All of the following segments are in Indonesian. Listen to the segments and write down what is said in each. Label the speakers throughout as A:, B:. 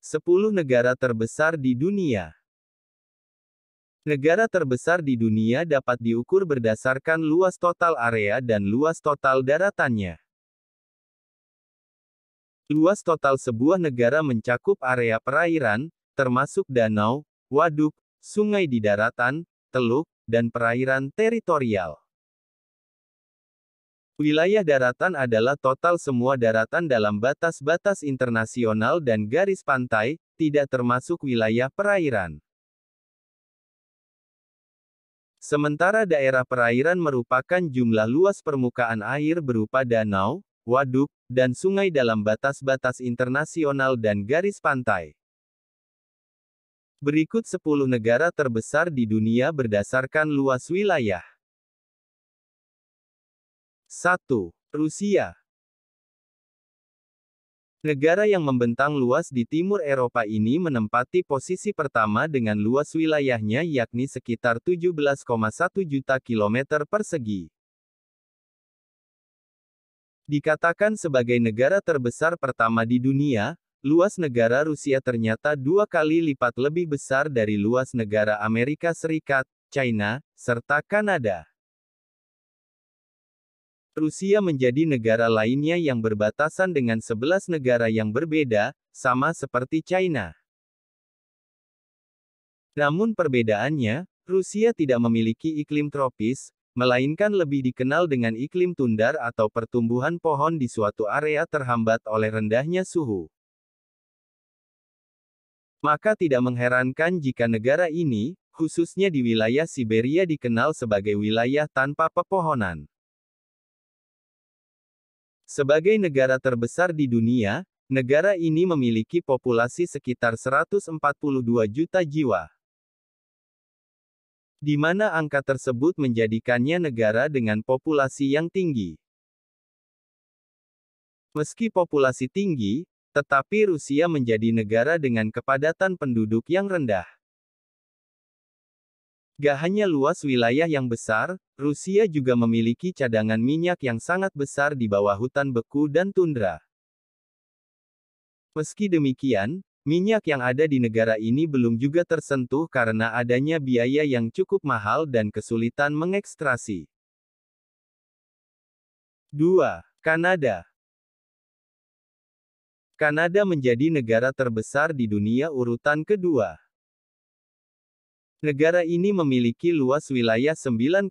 A: 10 negara terbesar di dunia. Negara terbesar di dunia dapat diukur berdasarkan luas total area dan luas total daratannya. Luas total sebuah negara mencakup area perairan, termasuk danau, waduk, sungai di daratan, teluk, dan perairan teritorial. Wilayah daratan adalah total semua daratan dalam batas-batas internasional dan garis pantai, tidak termasuk wilayah perairan. Sementara daerah perairan merupakan jumlah luas permukaan air berupa danau, waduk, dan sungai dalam batas-batas internasional dan garis pantai. Berikut 10 negara terbesar di dunia berdasarkan luas wilayah. 1. Rusia. Negara yang membentang luas di timur Eropa ini menempati posisi pertama dengan luas wilayahnya yakni sekitar 17,1 juta kilometer persegi. Dikatakan sebagai negara terbesar pertama di dunia, luas negara Rusia ternyata 2 kali lipat lebih besar dari luas negara Amerika Serikat, China, serta Kanada. Rusia menjadi negara lainnya yang berbatasan dengan 11 negara yang berbeda, sama seperti China. Namun perbedaannya, Rusia tidak memiliki iklim tropis, melainkan lebih dikenal dengan iklim tundar atau pertumbuhan pohon di suatu area terhambat oleh rendahnya suhu. Maka tidak mengherankan jika negara ini, khususnya di wilayah Siberia dikenal sebagai wilayah tanpa pepohonan. Sebagai negara terbesar di dunia, negara ini memiliki populasi sekitar 142 juta jiwa. Di mana angka tersebut menjadikannya negara dengan populasi yang tinggi. Meski populasi tinggi, tetapi Rusia menjadi negara dengan kepadatan penduduk yang rendah. Gak hanya luas wilayah yang besar, Rusia juga memiliki cadangan minyak yang sangat besar di bawah hutan beku dan tundra. Meski demikian, minyak yang ada di negara ini belum juga tersentuh karena adanya biaya yang cukup mahal dan kesulitan mengekstrasi. 2. Kanada. Kanada menjadi negara terbesar di dunia urutan kedua. Negara ini memiliki luas wilayah 9,9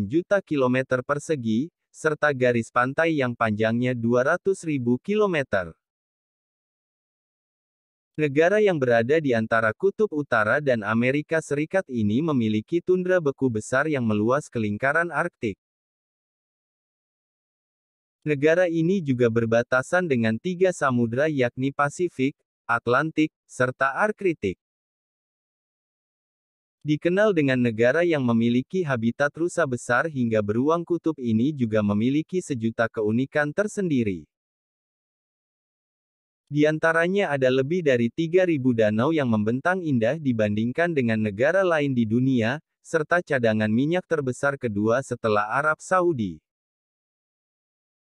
A: juta kilometer persegi, serta garis pantai yang panjangnya 200.000 kilometer. Negara yang berada di antara Kutub Utara dan Amerika Serikat ini memiliki tundra beku besar yang meluas ke lingkaran Arktik. Negara ini juga berbatasan dengan 3 samudra yakni Pasifik, Atlantik, serta Arktik. Dikenal dengan negara yang memiliki habitat rusa besar hingga beruang kutub ini juga memiliki sejuta keunikan tersendiri. Di antaranya ada lebih dari 3.000 danau yang membentang indah dibandingkan dengan negara lain di dunia, serta cadangan minyak terbesar kedua setelah Arab Saudi.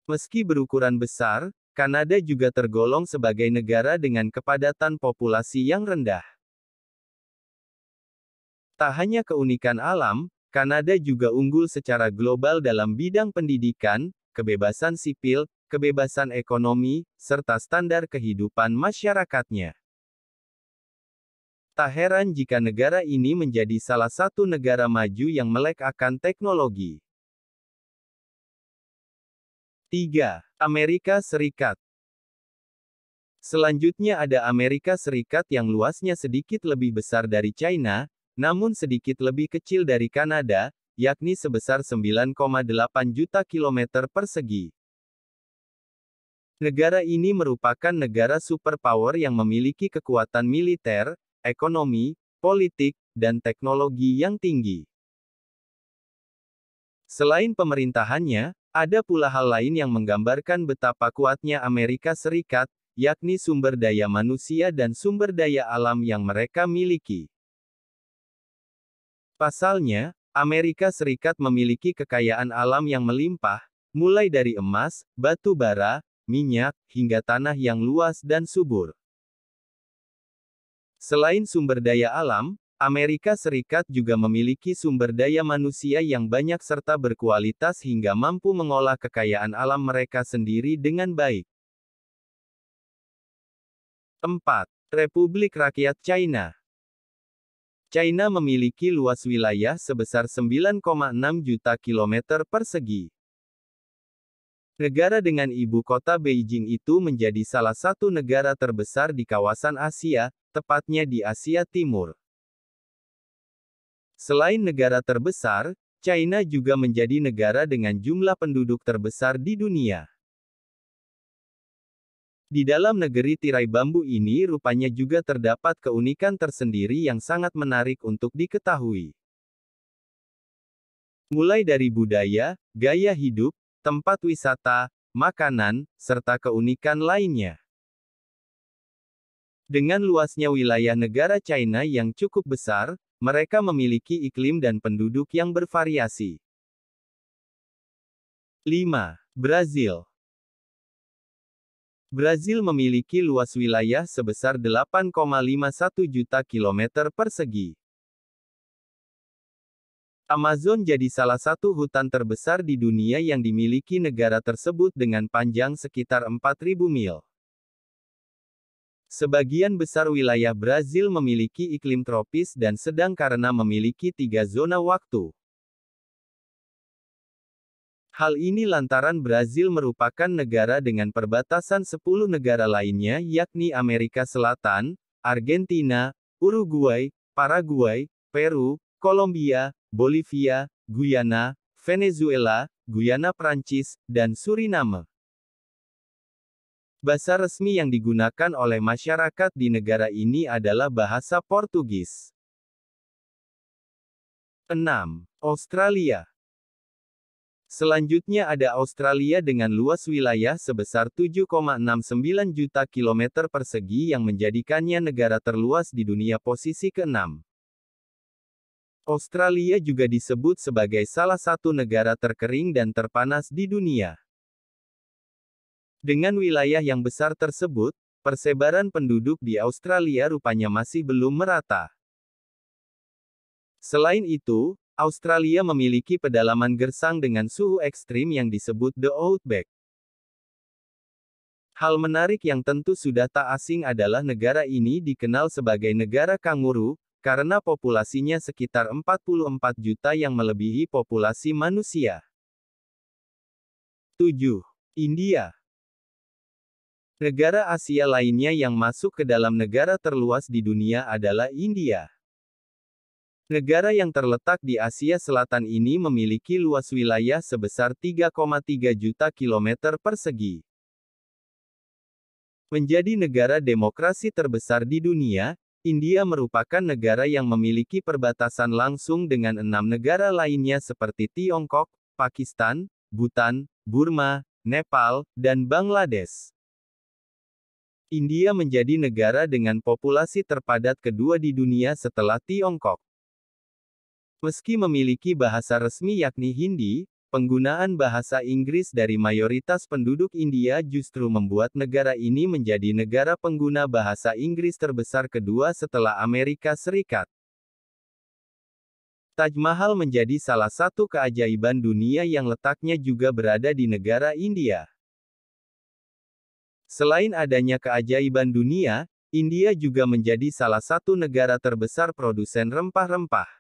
A: Meski berukuran besar, Kanada juga tergolong sebagai negara dengan kepadatan populasi yang rendah. Tak hanya keunikan alam, Kanada juga unggul secara global dalam bidang pendidikan, kebebasan sipil, kebebasan ekonomi, serta standar kehidupan masyarakatnya. Tak heran jika negara ini menjadi salah satu negara maju yang melek akan teknologi. 3. Amerika Serikat. Selanjutnya ada Amerika Serikat yang luasnya sedikit lebih besar dari China, namun sedikit lebih kecil dari Kanada, yakni sebesar 9,8 juta kilometer persegi. Negara ini merupakan negara superpower yang memiliki kekuatan militer, ekonomi, politik, dan teknologi yang tinggi. Selain pemerintahannya, ada pula hal lain yang menggambarkan betapa kuatnya Amerika Serikat, yakni sumber daya manusia dan sumber daya alam yang mereka miliki. Pasalnya, Amerika Serikat memiliki kekayaan alam yang melimpah, mulai dari emas, batu bara, minyak, hingga tanah yang luas dan subur. Selain sumber daya alam, Amerika Serikat juga memiliki sumber daya manusia yang banyak serta berkualitas hingga mampu mengolah kekayaan alam mereka sendiri dengan baik. 4. Republik Rakyat China. China memiliki luas wilayah sebesar 9,6 juta kilometer persegi. Negara dengan ibu kota Beijing itu menjadi salah satu negara terbesar di kawasan Asia, tepatnya di Asia Timur. Selain negara terbesar, China juga menjadi negara dengan jumlah penduduk terbesar di dunia. Di dalam negeri tirai bambu ini rupanya juga terdapat keunikan tersendiri yang sangat menarik untuk diketahui. Mulai dari budaya, gaya hidup, tempat wisata, makanan, serta keunikan lainnya. Dengan luasnya wilayah negara China yang cukup besar, mereka memiliki iklim dan penduduk yang bervariasi. 5. Brazil. Brazil memiliki luas wilayah sebesar 8,51 juta kilometer persegi. Amazon jadi salah satu hutan terbesar di dunia yang dimiliki negara tersebut dengan panjang sekitar 4.000 mil. Sebagian besar wilayah Brazil memiliki iklim tropis dan sedang karena memiliki 3 zona waktu. Hal ini lantaran Brazil merupakan negara dengan perbatasan 10 negara lainnya yakni Amerika Selatan, Argentina, Uruguay, Paraguay, Peru, Kolombia, Bolivia, Guyana, Venezuela, Guyana Prancis, dan Suriname. Bahasa resmi yang digunakan oleh masyarakat di negara ini adalah bahasa Portugis. 6. Australia. Selanjutnya ada Australia dengan luas wilayah sebesar 7,69 juta kilometer persegi yang menjadikannya negara terluas di dunia posisi ke-6. Australia juga disebut sebagai salah satu negara terkering dan terpanas di dunia. Dengan wilayah yang besar tersebut, persebaran penduduk di Australia rupanya masih belum merata. Selain itu, Australia memiliki pedalaman gersang dengan suhu ekstrim yang disebut The Outback. Hal menarik yang tentu sudah tak asing adalah negara ini dikenal sebagai negara kanguru, karena populasinya sekitar 44 juta yang melebihi populasi manusia. 7. India. Negara Asia lainnya yang masuk ke dalam negara terluas di dunia adalah India. Negara yang terletak di Asia Selatan ini memiliki luas wilayah sebesar 3,3 juta kilometer persegi. Menjadi negara demokrasi terbesar di dunia, India merupakan negara yang memiliki perbatasan langsung dengan 6 negara lainnya seperti Tiongkok, Pakistan, Bhutan, Burma, Nepal, dan Bangladesh. India menjadi negara dengan populasi terpadat kedua di dunia setelah Tiongkok. Meski memiliki bahasa resmi yakni Hindi, penggunaan bahasa Inggris dari mayoritas penduduk India justru membuat negara ini menjadi negara pengguna bahasa Inggris terbesar kedua setelah Amerika Serikat. Taj Mahal menjadi salah satu keajaiban dunia yang letaknya juga berada di negara India. Selain adanya keajaiban dunia, India juga menjadi salah satu negara terbesar produsen rempah-rempah.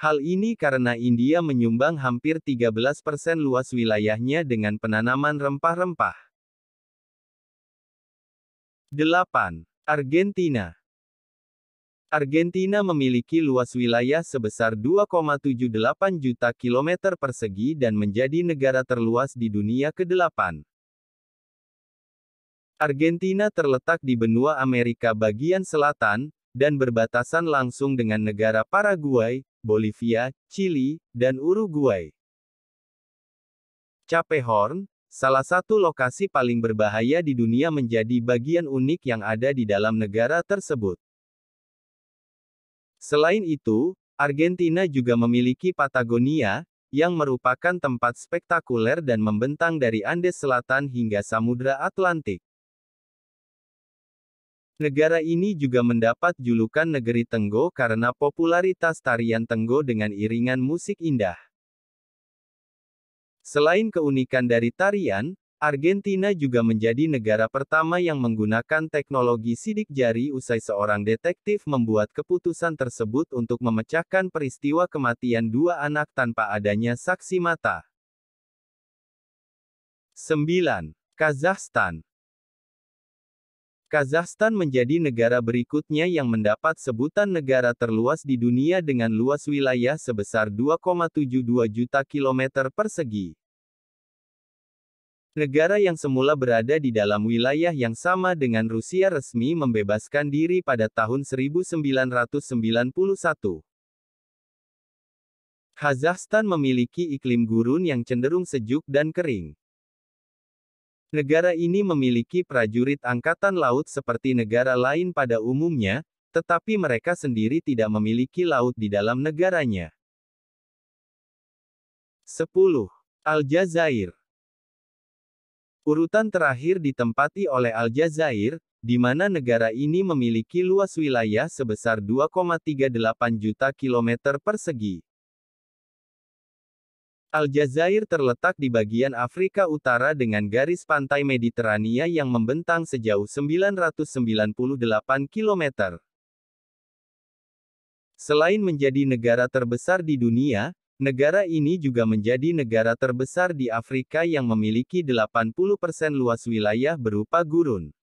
A: Hal ini karena India menyumbang hampir 13% luas wilayahnya dengan penanaman rempah-rempah. 8. Argentina. Argentina memiliki luas wilayah sebesar 2,78 juta kilometer persegi dan menjadi negara terluas di dunia ke-8. Argentina terletak di benua Amerika bagian selatan, dan berbatasan langsung dengan negara Paraguay, Bolivia, Chili, dan Uruguay. Cape Horn, salah satu lokasi paling berbahaya di dunia menjadi bagian unik yang ada di dalam negara tersebut. Selain itu, Argentina juga memiliki Patagonia, yang merupakan tempat spektakuler dan membentang dari Andes Selatan hingga Samudra Atlantik. Negara ini juga mendapat julukan Negeri Tenggo karena popularitas tarian Tenggo dengan iringan musik indah. Selain keunikan dari tarian, Argentina juga menjadi negara pertama yang menggunakan teknologi sidik jari usai seorang detektif membuat keputusan tersebut untuk memecahkan peristiwa kematian dua anak tanpa adanya saksi mata. 9. Kazakhstan. Kazakhstan menjadi negara berikutnya yang mendapat sebutan negara terluas di dunia dengan luas wilayah sebesar 2,72 juta kilometer persegi. Negara yang semula berada di dalam wilayah yang sama dengan Rusia resmi membebaskan diri pada tahun 1991. Kazakhstan memiliki iklim gurun yang cenderung sejuk dan kering. Negara ini memiliki prajurit angkatan laut seperti negara lain pada umumnya, tetapi mereka sendiri tidak memiliki laut di dalam negaranya. 10. Aljazair. Urutan terakhir ditempati oleh Aljazair, di mana negara ini memiliki luas wilayah sebesar 2,38 juta kilometer persegi. Aljazair terletak di bagian Afrika Utara dengan garis pantai Mediterania yang membentang sejauh 998 km. Selain menjadi negara terbesar di dunia, negara ini juga menjadi negara terbesar di Afrika yang memiliki 80% luas wilayah berupa gurun.